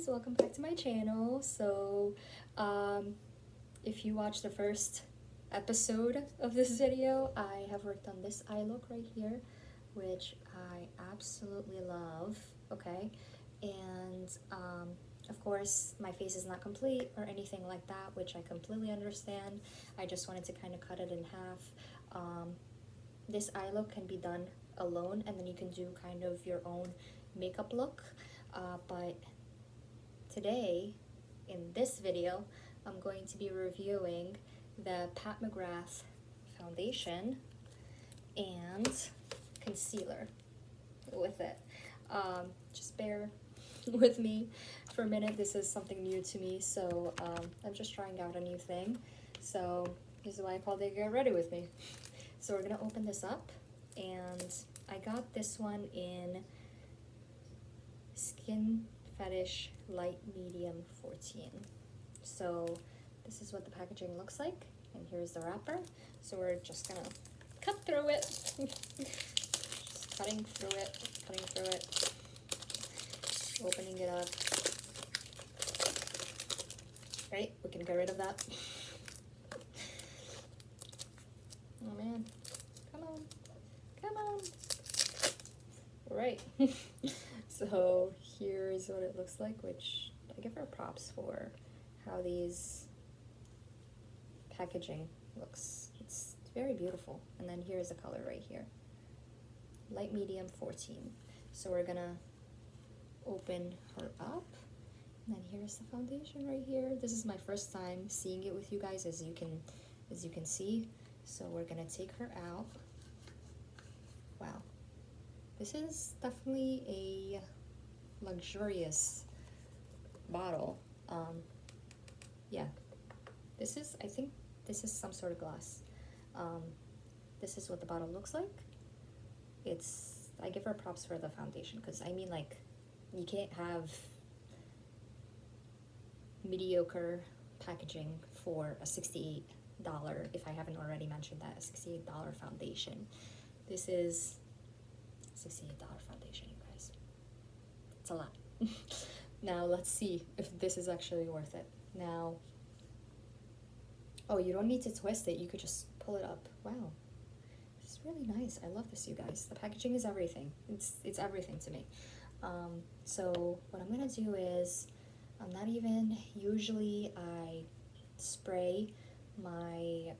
beauties, welcome back to my channel. So if you watched the first episode of this video, I have worked on this eye look right here, which I absolutely love. Okay, and of course my face is not complete or anything like that, which I completely understand. I just wanted to kind of cut it in half. This eye look can be done alone, and then you can do kind of your own makeup look, but today in this video I'm going to be reviewing the Pat McGrath foundation and concealer with it. Just bear with me for a minute. This is something new to me, so I'm just trying out a new thing, so this is why I called it Get Ready With Me. So we're gonna open this up, and I got this one in Skin Fetish Light Medium 14. So this is what the packaging looks like, and here's the wrapper. So we're just gonna cut through it. Just cutting through it, opening it up. Right, we can get rid of that. Oh man, come on. Right. So here's what it looks like, which I give her props for how these packaging looks. It's very beautiful. And then here's the color right here, light medium 14. So we're gonna open her up, and then here's the foundation right here. This is my first time seeing it with you guys, as you can see. So we're gonna take her out. Wow, this is definitely a luxurious bottle. Yeah, this is, I think this is some sort of glass. This is what the bottle looks like. I give her props for the foundation, because I mean, like, you can't have mediocre packaging for a $68, if I haven't already mentioned that, a $68 foundation. This is $68 foundation, you guys. It's a lot. Now let's see if this is actually worth it. Now, oh, you don't need to twist it, you could just pull it up. Wow, this is really nice. I love this, you guys. The packaging is everything. It's everything to me. So what I'm gonna do is, usually I spray my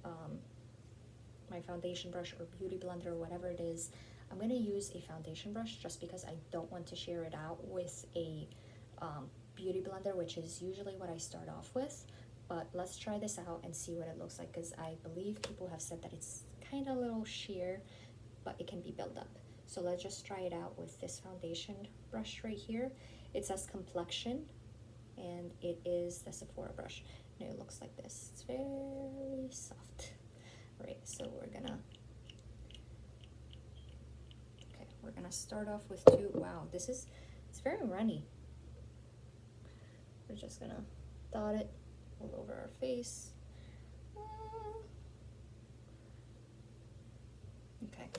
my foundation brush or beauty blender or whatever it is. I'm gonna use a foundation brush just because I don't want to share it out with a beauty blender, which is usually what I start off with. But let's try this out and see what it looks like, because I believe people have said that it's kind of a little sheer, but it can be built up. So let's just try it out with this foundation brush right here. It says complexion, and it is the Sephora brush, and it looks like this. It's very soft. Right, so we're gonna start off with two. Wow, it's very runny. We're just gonna dot it all over our face. Okay,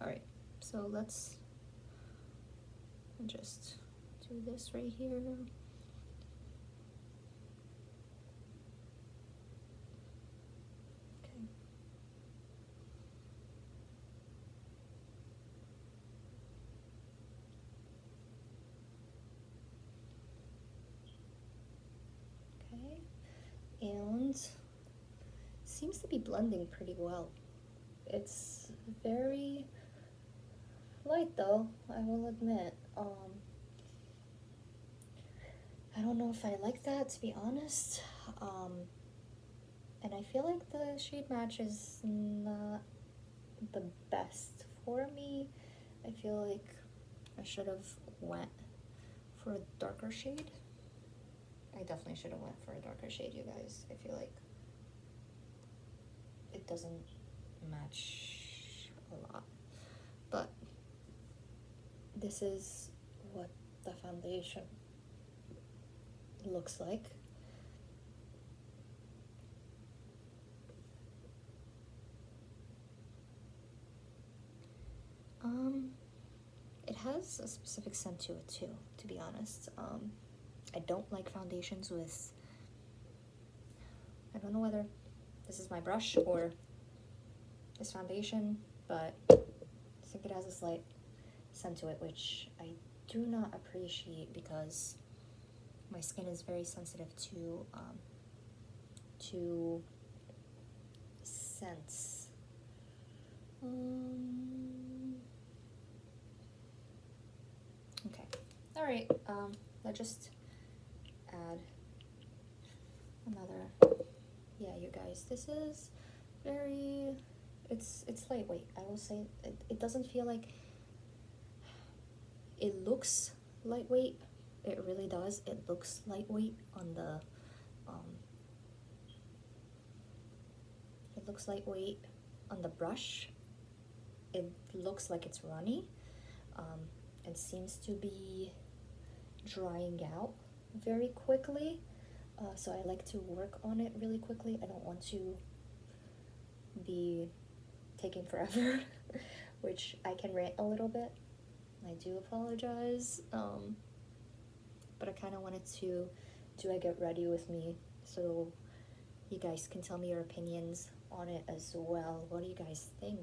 all right, so let's just do this right here. And seems to be blending pretty well. It's very light though, I will admit. I don't know if I like that, to be honest. And I feel like the shade match is not the best for me. I feel like I should have went for a darker shade. I definitely should have went for a darker shade, you guys. I feel like it doesn't match a lot. But this is what the foundation looks like. It has a specific scent to it too, to be honest. I don't like foundations with, I don't know whether this is my brush or this foundation, but I think it has a slight scent to it, which I do not appreciate because my skin is very sensitive to scents. Okay, all right. Let's just add another. Yeah, you guys, this is very. It's lightweight. I will say it doesn't feel like. It looks lightweight. It really does. It looks lightweight on the. It looks lightweight on the brush. It looks like it's runny. It seems to be drying out very quickly. So I like to work on it really quickly. I don't want to be taking forever, which I can rant a little bit. I do apologize. But I kind of wanted to do a get ready with me so you guys can tell me your opinions on it as well. What do you guys think?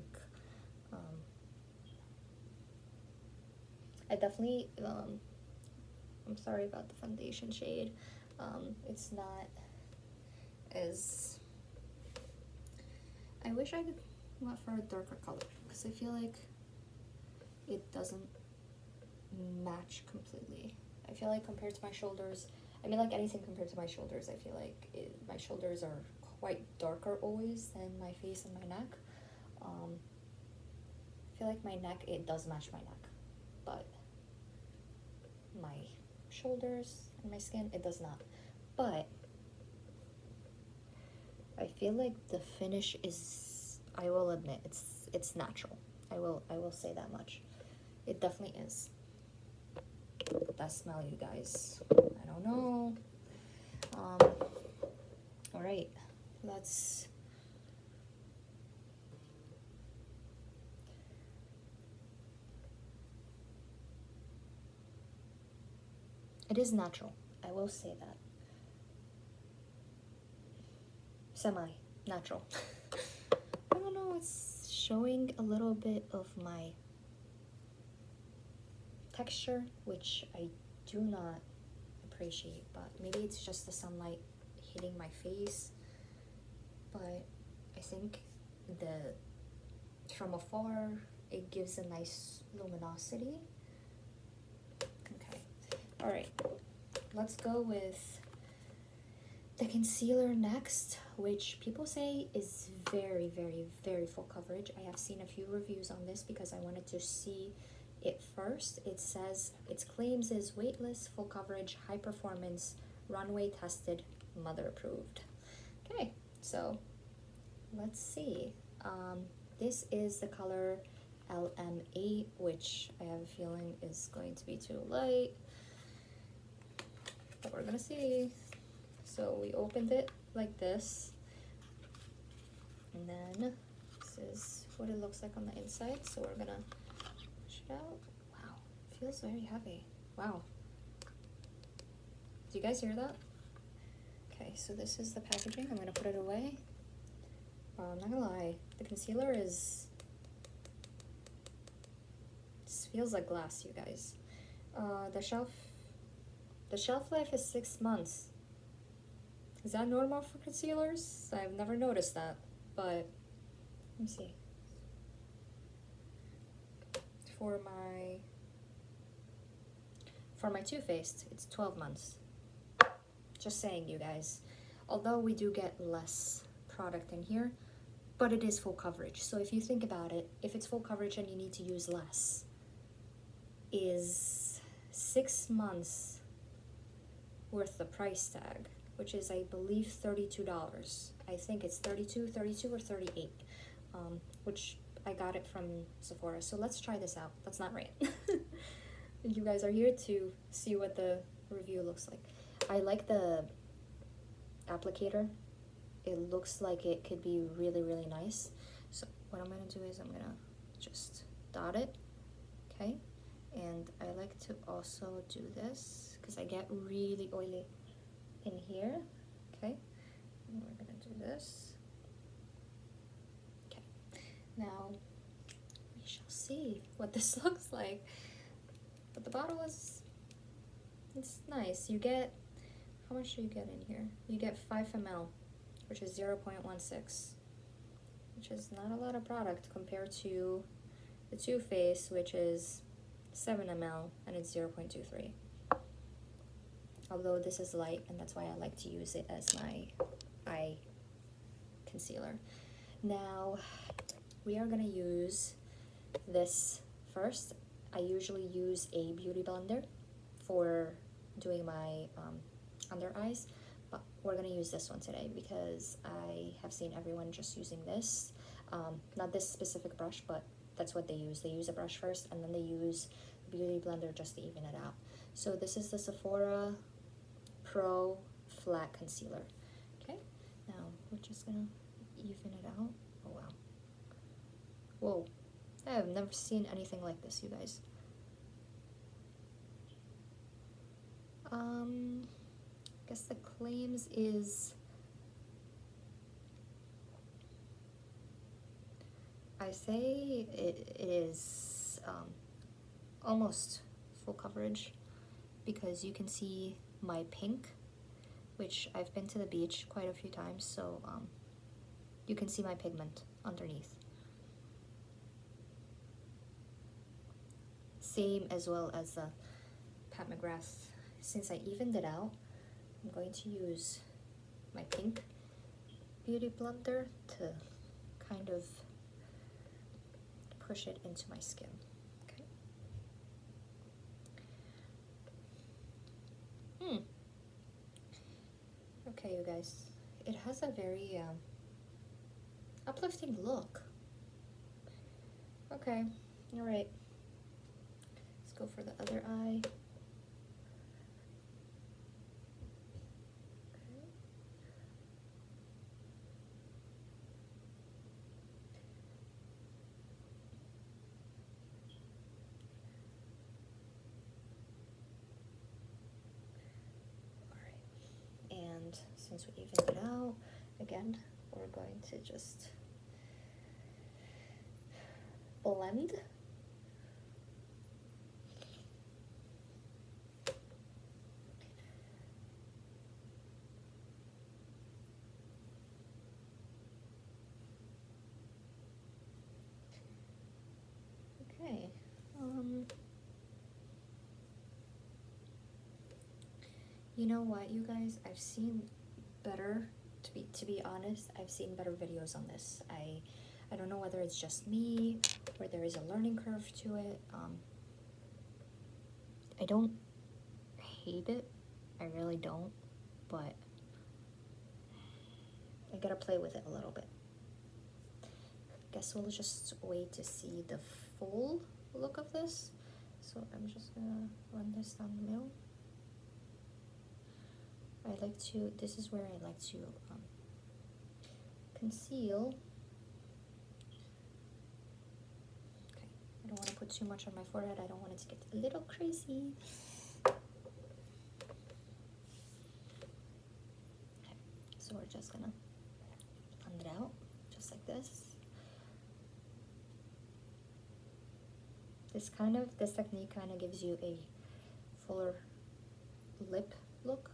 I definitely, I'm sorry about the foundation shade. It's not as, I wish I could went for a darker color because I feel like it doesn't match completely. I feel like compared to my shoulders, I mean like anything compared to my shoulders, I feel like my shoulders are quite darker always than my face and my neck. I feel like my neck, it does match my neck, but my shoulders and my skin, it does not. But I feel like the finish is, I will admit, it's natural. I will say that much. It definitely is. That smell, you guys, I don't know. All right, let's. It is natural. I will say that. Semi-natural. I don't know, it's showing a little bit of my texture, which I do not appreciate, but maybe it's just the sunlight hitting my face. But I think from afar, it gives a nice luminosity. Okay, all right, let's go with the concealer next, which people say is very, very, very full coverage. I have seen a few reviews on this because I wanted to see it first. It says its claims is weightless, full coverage, high performance, runway tested, mother approved. Okay, so let's see. This is the color LM8, which I have a feeling is going to be too light, but we're gonna see. So we opened it like this, and then this is what it looks like on the inside. So we're gonna push it out. Wow, it feels very heavy. Wow. Do you guys hear that? Okay, so this is the packaging. I'm gonna put it away. I'm not gonna lie, the concealer is, this feels like glass, you guys. The shelf life is 6 months. Is that normal for concealers? I've never noticed that, but let me see. For my Too Faced, it's 12 months. Just saying, you guys. Although we do get less product in here, but it is full coverage. So if you think about it, if it's full coverage and you need to use less, is 6 months worth the price tag, which is, I believe, $32. I think it's 32 or 38, which I got it from Sephora. So let's try this out. Let's not rant. You guys are here to see what the review looks like. I like the applicator. It looks like it could be really, really nice. So what I'm gonna do is I'm gonna just dot it, okay? And I like to also do this because I get really oily in here. Okay, and we're gonna do this. Okay, now we shall see what this looks like. But the bottle is, it's nice. You get, how much do you get in here? You get 5 ml, which is 0.16, which is not a lot of product compared to the Too Faced, which is 7 ml and it's 0.23. Although this is light, and that's why I like to use it as my eye concealer. Now, we are gonna use this first. I usually use a beauty blender for doing my under eyes, but we're gonna use this one today because I have seen everyone just using this. Not this specific brush, but that's what they use. They use a brush first, and then they use the beauty blender just to even it out. So this is the Sephora Pro Flat Concealer. Okay, now we're just gonna even it out. Oh wow. Whoa, I have never seen anything like this, you guys. I guess the claims is, I say it is almost full coverage, because you can see my pink, which I've been to the beach quite a few times, so you can see my pigment underneath. Same as well as the Pat McGrath. Since I evened it out, I'm going to use my pink beauty blender to kind of push it into my skin. Okay. Okay, you guys. It has a very uplifting look. Okay, all right. Let's go for the other eye. Since we evened it out, again, we're going to just blend. Okay. You know what, you guys? I've seen better, to be honest, I've seen better videos on this. I don't know whether it's just me or there is a learning curve to it. I don't hate it, I really don't, but I gotta play with it a little bit. Guess we'll just wait to see the full look of this. So I'm just gonna run this down the middle. I like to, this is where I like to conceal. Okay, I don't want to put too much on my forehead. I don't want it to get a little crazy. Okay, so we're just gonna blend it out, just like this. This technique kind of gives you a fuller lip look.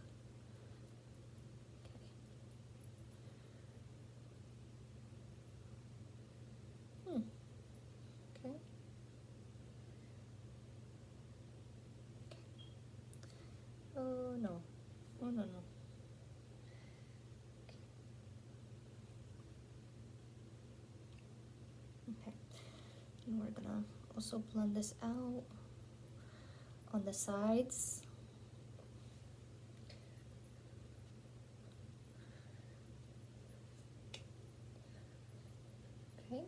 Okay. Oh no. Oh no. Okay. And we're gonna also blend this out on the sides. Okay.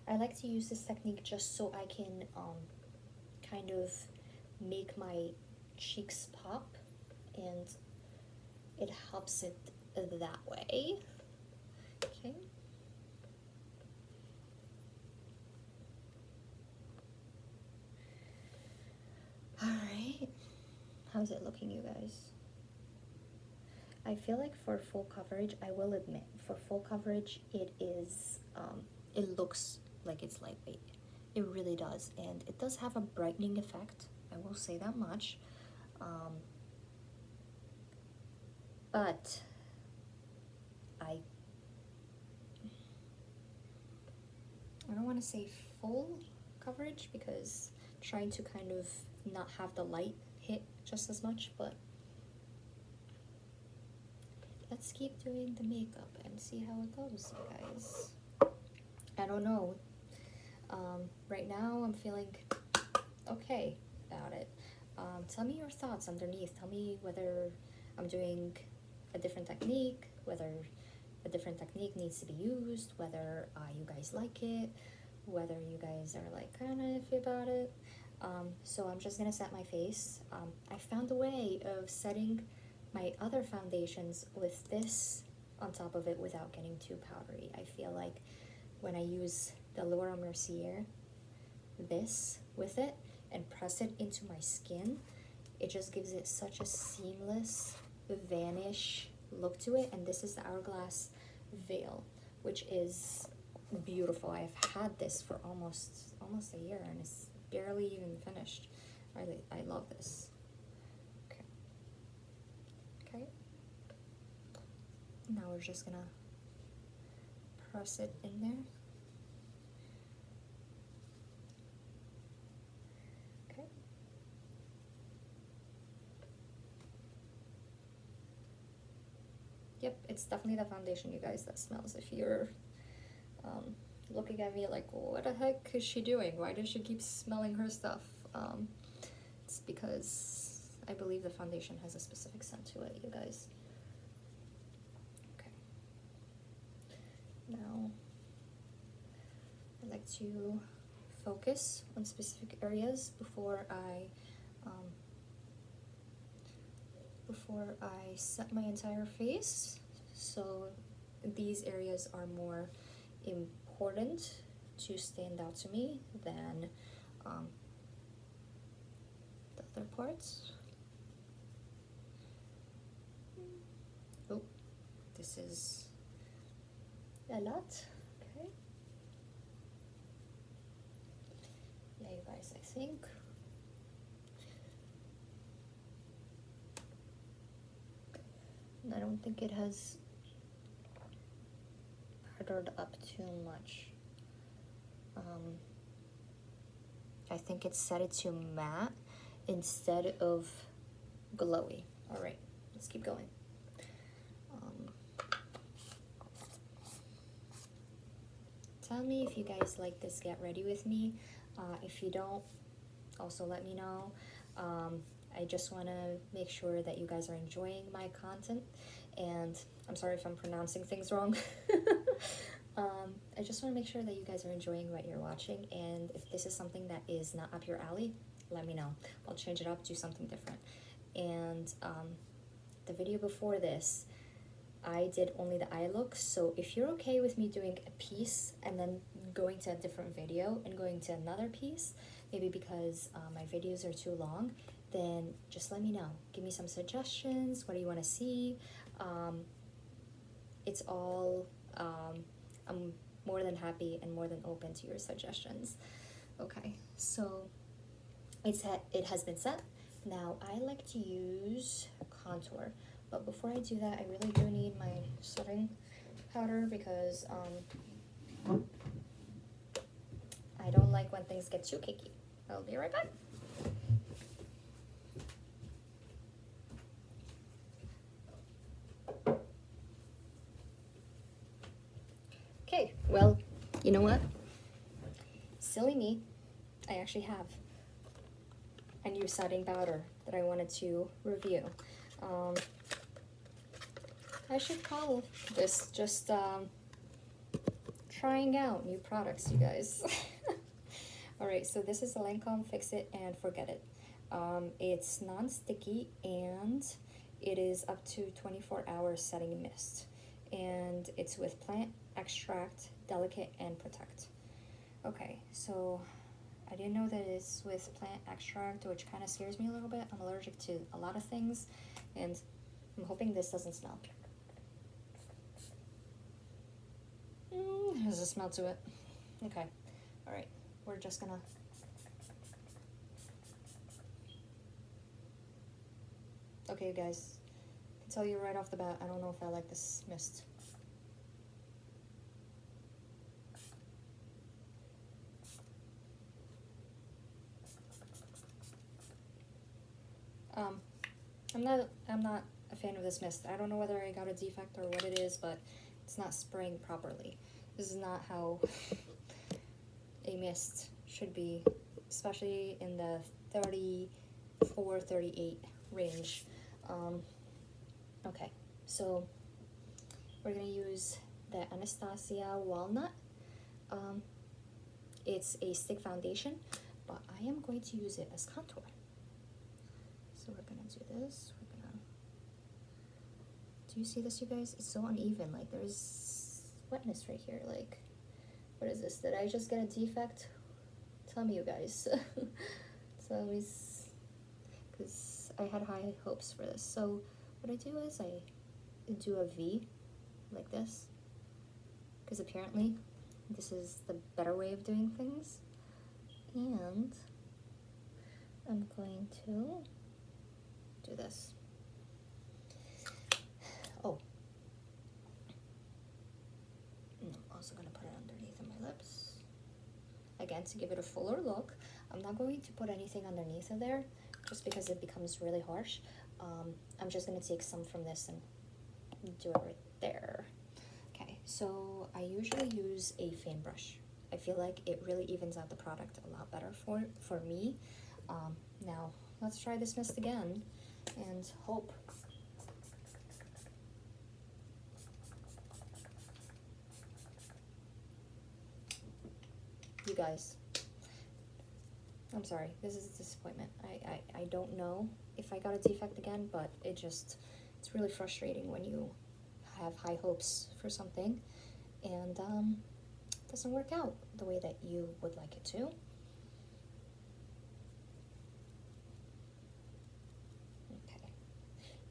I like to use this technique just so I can kind of make my cheeks pop, and it helps it that way. Okay. All right. How's it looking, you guys? I feel like for full coverage, I will admit, for full coverage, it is, it looks like it's lightweight. It really does, and it does have a brightening effect. I will say that much. But I don't want to say full coverage because I'm trying to kind of not have the light hit just as much, but let's keep doing the makeup and see how it goes, you guys. I don't know. Right now I'm feeling okay about it. Tell me your thoughts underneath. Tell me whether I'm doing a different technique, whether a different technique needs to be used, whether you guys like it, whether you guys are like kind of iffy about it. So I'm just gonna set my face. I found a way of setting my other foundations with this on top of it without getting too powdery. I feel like when I use the Laura Mercier, this with it, and press it into my skin, it just gives it such a seamless vanish look to it. And this is the Hourglass Veil, which is beautiful. I've had this for almost a year and it's barely even finished. I love this. Okay. Now we're just gonna press it in there. Okay. Yep, it's definitely the foundation, you guys, that smells. If you're looking at me like, well, what the heck is she doing? Why does she keep smelling her stuff? It's because I believe the foundation has a specific scent to it, you guys. Okay. Now, I like to focus on specific areas before I set my entire face. So these areas are more important to stand out to me than the other parts. Oh, this is a lot. Okay. Yeah, you guys, I think I don't think it has powdered up too much. I think it set it to matte instead of glowy. All right, let's keep going. Tell me if you guys like this Get Ready With Me. If you don't, also let me know. I just want to make sure that you guys are enjoying my content, and I'm sorry if I'm pronouncing things wrong. I just want to make sure that you guys are enjoying what you're watching, and if this is something that is not up your alley, let me know. I'll change it up, do something different. And the video before this, I did only the eye look, so if you're okay with me doing a piece and then going to a different video and going to another piece, maybe because my videos are too long, then just let me know. Give me some suggestions. What do you want to see? It's all, I'm more than happy and more than open to your suggestions. Okay, so it has been set. Now I like to use contour, but before I do that, I really do need my setting powder because I don't like when things get too cakey. I'll be right back. Okay, well, you know what? Silly me, I actually have a new setting powder that I wanted to review. I should call this just trying out new products, you guys. Alright, so this is the Lancome Fix It and Forget It. It's non-sticky and it is up to 24-hour setting mist. And it's with plant extract, delicate and protect. Okay, so I didn't know that it's with plant extract, which kind of scares me a little bit. I'm allergic to a lot of things, and I'm hoping this doesn't smell. There's a smell to it. Okay, all right, we're just gonna... Okay, guys, I can tell you right off the bat, I don't know if I like this mist. I'm not a fan of this mist. I don't know whether I got a defect or what it is, but it's not spraying properly. This is not how a mist should be, especially in the 34, 38 range. Okay, so we're gonna use the Anastasia Walnut. It's a stick foundation, but I am going to use it as contour. So we're gonna do this. Do you see this, you guys? It's so uneven. Like, there's wetness right here. Like, what is this? Did I just get a defect? Tell me, you guys. Tell me, because I had high hopes for this. So what I do is I do a V like this, because apparently this is the better way of doing things. And I'm going to do this. Oh, and I'm also going to put it underneath of my lips. Again, to give it a fuller look. I'm not going to put anything underneath of there, just because it becomes really harsh. I'm just going to take some from this and do it right there. Okay, so I usually use a fan brush. I feel like it really evens out the product a lot better for me. Now, let's try this mist again and hope. You guys, I'm sorry, this is a disappointment. I don't know if I got a defect again, but it's really frustrating when you have high hopes for something and it doesn't work out the way that you would like it to. Okay,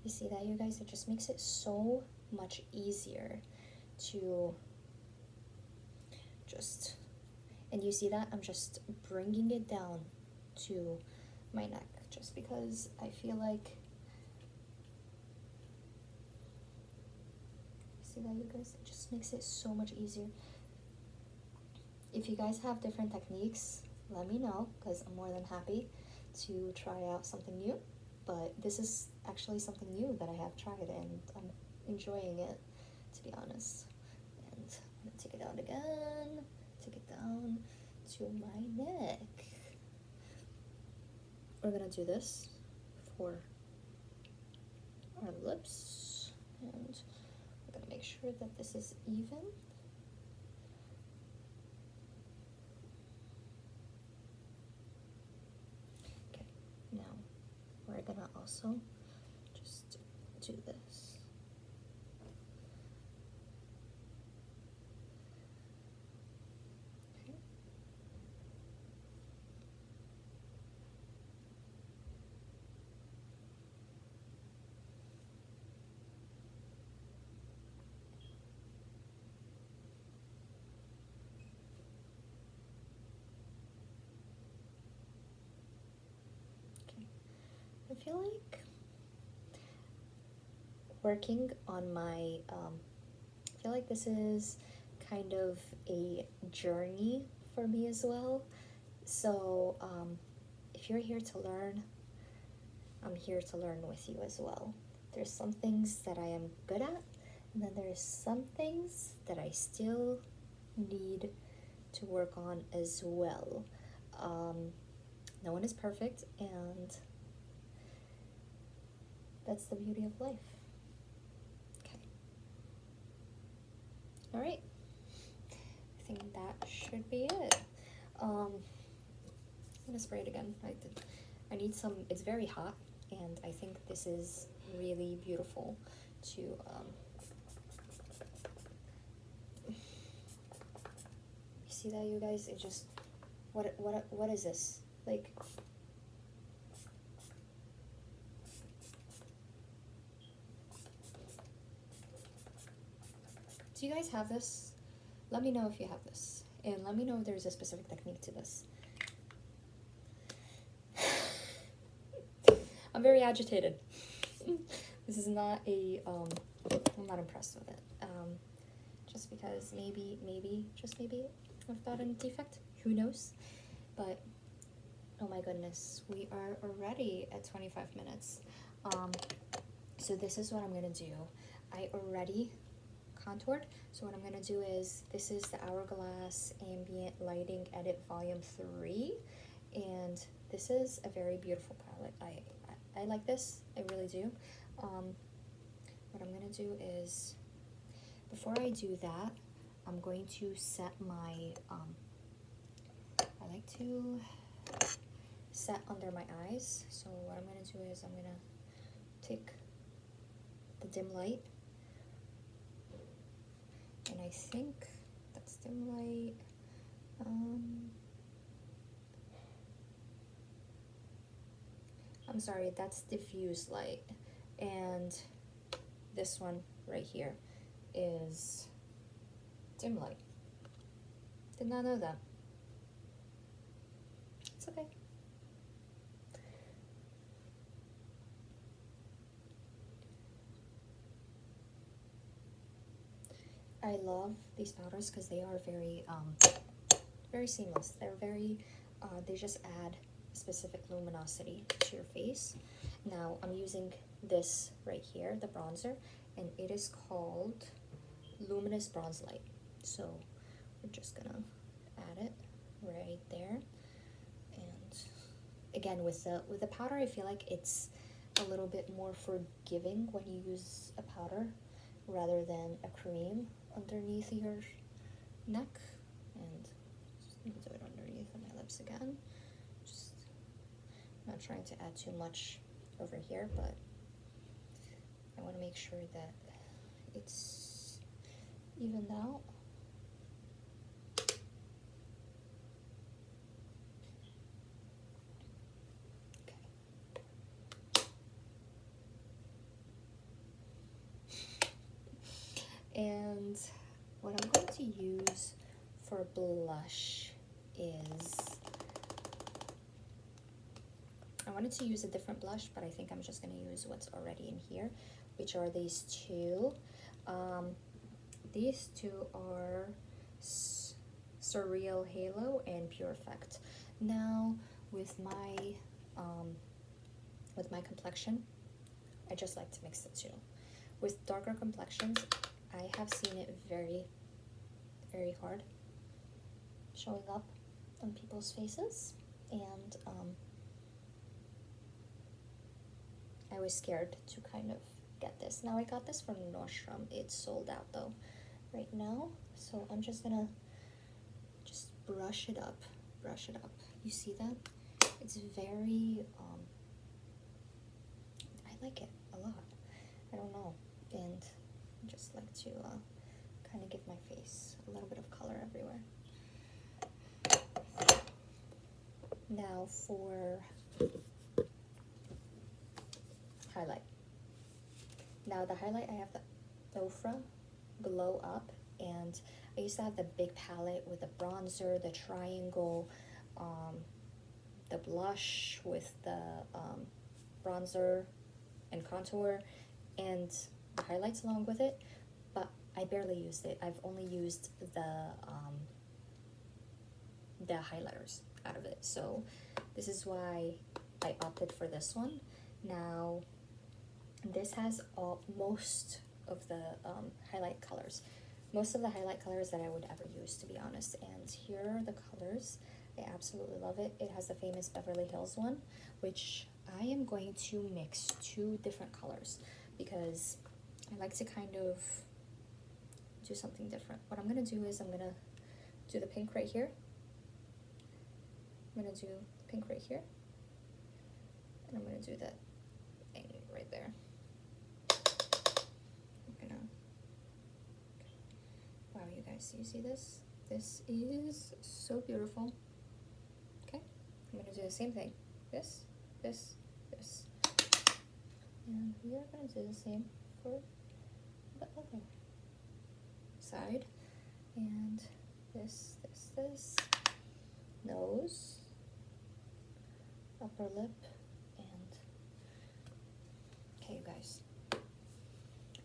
you see that, you guys? It just makes it so much easier to just... And you see that? I'm just bringing it down to my neck just because I feel like... See that, you guys? It just makes it so much easier. If you guys have different techniques, let me know, because I'm more than happy to try out something new. But this is actually something new that I have tried, and I'm enjoying it, to be honest. And I'm gonna take it out again. Take it down to my neck. We're gonna do this for our lips, and we're gonna make sure that this is even. Okay, now we're gonna also just do this. I feel like working on my, I feel like this is kind of a journey for me as well. So if you're here to learn, I'm here to learn with you as well. There's some things that I am good at, and then there's some things that I still need to work on as well. No one is perfect, and that's the beauty of life. Okay. All right. I think that should be it. I'm gonna spray it again. I need some. It's very hot, and I think this is really beautiful to. You see that, you guys? It just What is this? Like, do you guys have this? Let me know if you have this, and let me know if there's a specific technique to this. I'm very agitated. This is not a, I'm not impressed with it. Just because just maybe, I've got a defect. Who knows? But, oh my goodness, we are already at 25 minutes. So this is what I'm gonna do. I already contoured, so what I'm gonna do is, this is the Hourglass Ambient Lighting Edit Volume 3, and this is a very beautiful palette. I like this, I really do. What I'm gonna do is, before I do that, I'm going to set my, I like to set under my eyes. So what I'm gonna do is, I'm gonna take the dim light, and I think that's dim light. I'm sorry, that's diffuse light, and this one right here is dim light. Did not know that. It's okay. I love these powders because they are very seamless. They're very, they just add specific luminosity to your face. Now I'm using this right here, the bronzer, and it is called Luminous Bronze Light. So we're just gonna add it right there. And again, with the powder, I feel like it's a little bit more forgiving when you use a powder rather than a cream underneath your neck. And just gonna do it underneath my lips again. Just not trying to add too much over here, but I want to make sure that it's evened out. And what I'm going to use for blush is, I wanted to use a different blush, but I think I'm just going to use what's already in here, which are these two. These two are Surreal Halo and Pure Effect. Now, with my complexion, I just like to mix the two. With darker complexions, I have seen it very, very hard showing up on people's faces, and I was scared to kind of get this. Now I got this from Nordstrom. It's sold out though right now, so I'm just gonna brush it up. You see that? It's very I like it a lot. I don't know, and I just like to kind of give my face a little bit of color everywhere. Now for highlight. Now the highlight, I have the Ofra Glow Up, and I used to have the big palette with the bronzer, the triangle, the blush with the bronzer and contour, and the highlights along with it, but I barely used it. I've only used the highlighters out of it, so this is why I opted for this one. Now this has most of the highlight colors, most of the highlight colors that I would ever use, to be honest, and here are the colors. I absolutely love it. It has the famous Beverly Hills one, which I am going to mix two different colors because I like to kind of do something different. What I'm gonna do is, I'm gonna do the pink right here. I'm gonna do pink right here, and I'm gonna do that thing right there. I'm gonna, wow, you guys, do you see this? This is so beautiful. do the same thing. This. And we are gonna do the same for the other side. And this. Nose, upper lip, and okay, you guys.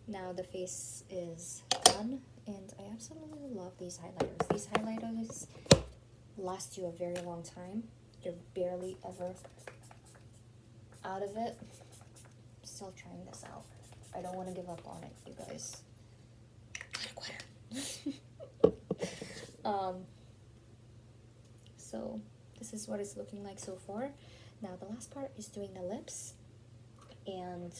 Now the face is done, and I absolutely love these highlighters. These highlighters last you a very long time. You're barely ever out of it. I'm still trying this out. I don't want to give up on it, you guys. So this is what it's looking like so far. Now the last part is doing the lips, and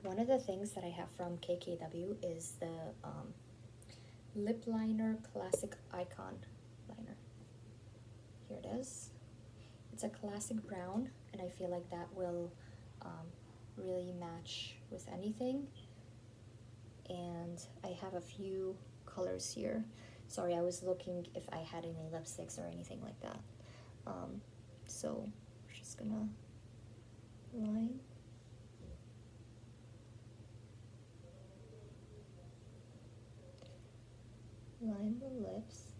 one of the things that I have from KKW is the lip liner classic icon liner. Here it is. It's a classic brown, and I feel like that will really match with anything. And I have a few colors here. Sorry, I was looking if I had any lipsticks or anything like that. So we're just gonna line. Line the lips.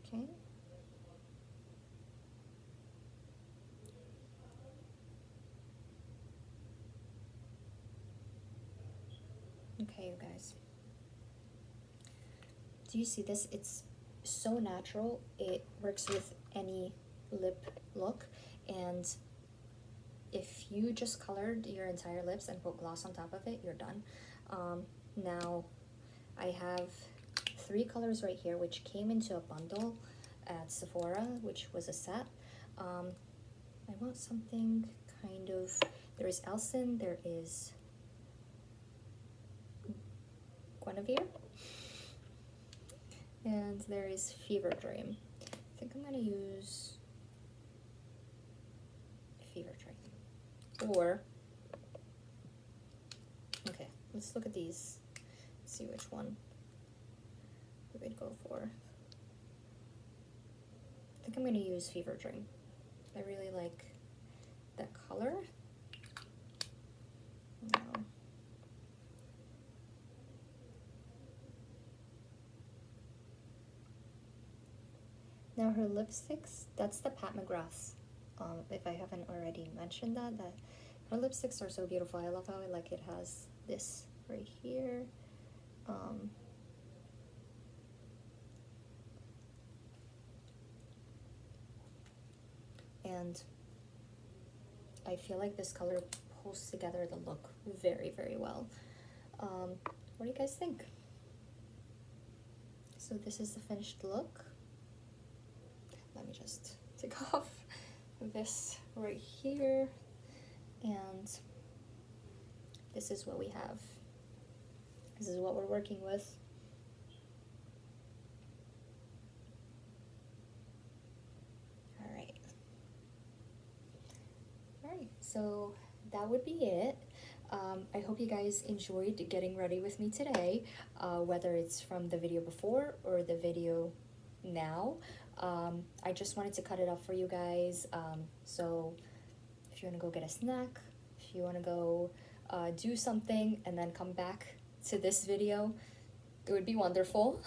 Okay. Okay, you guys. Do you see this? It's so natural. It works with any lip look. And if you just colored your entire lips and put gloss on top of it, you're done. Now, I have 3 colors right here, which came into a bundle at Sephora, which was a set. I want something kind of, there is Elson, there is Guinevere, and there is Fever Dream. I think I'm gonna use Fever Dream. Or, okay, let's look at these, see which one we would go for. I think I'm gonna use Fever Dream. I really like that color. Now her lipsticks, that's the Pat McGrath's. If I haven't already mentioned that her lipsticks are so beautiful. I love how it has this right here. And I feel like this color pulls together the look very, very well. What do you guys think? So this is the finished look. Let me just take off this right here, and this is what we have. This is what we're working with. All right, so that would be it. I hope you guys enjoyed getting ready with me today, whether it's from the video before or the video now. I just wanted to cut it up for you guys. So if you want to go get a snack, if you want to go do something and then come back to this video, it would be wonderful.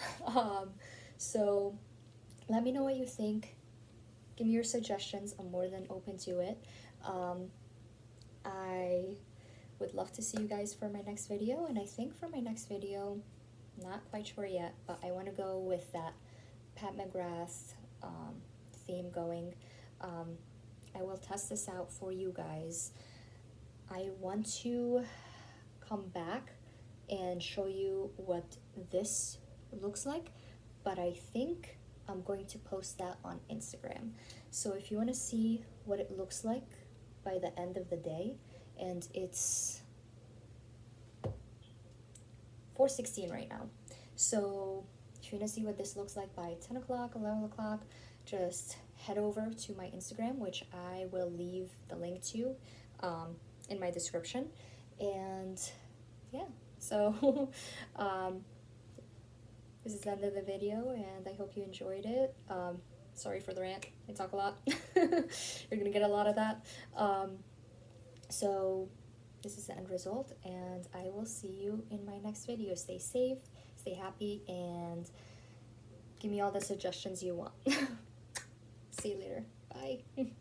So let me know what you think. Give me your suggestions. I'm more than open to it. I would love to see you guys for my next video, and I think for my next video, not quite sure yet, but I want to go with that Pat McGrath theme going. I will test this out for you guys. I want to come back and show you what this looks like, but I think I'm going to post that on Instagram. So if you want to see what it looks like by the end of the day, and it's 4:16 right now. So if you want to see what this looks like by 10 o'clock, 11 o'clock, just head over to my Instagram, which I will leave the link to in my description. And yeah, so this is the end of the video, and I hope you enjoyed it. Sorry for the rant. I talk a lot. You're gonna get a lot of that. So this is the end result, and I will see you in my next video. Stay safe, stay happy, and give me all the suggestions you want. See you later. Bye.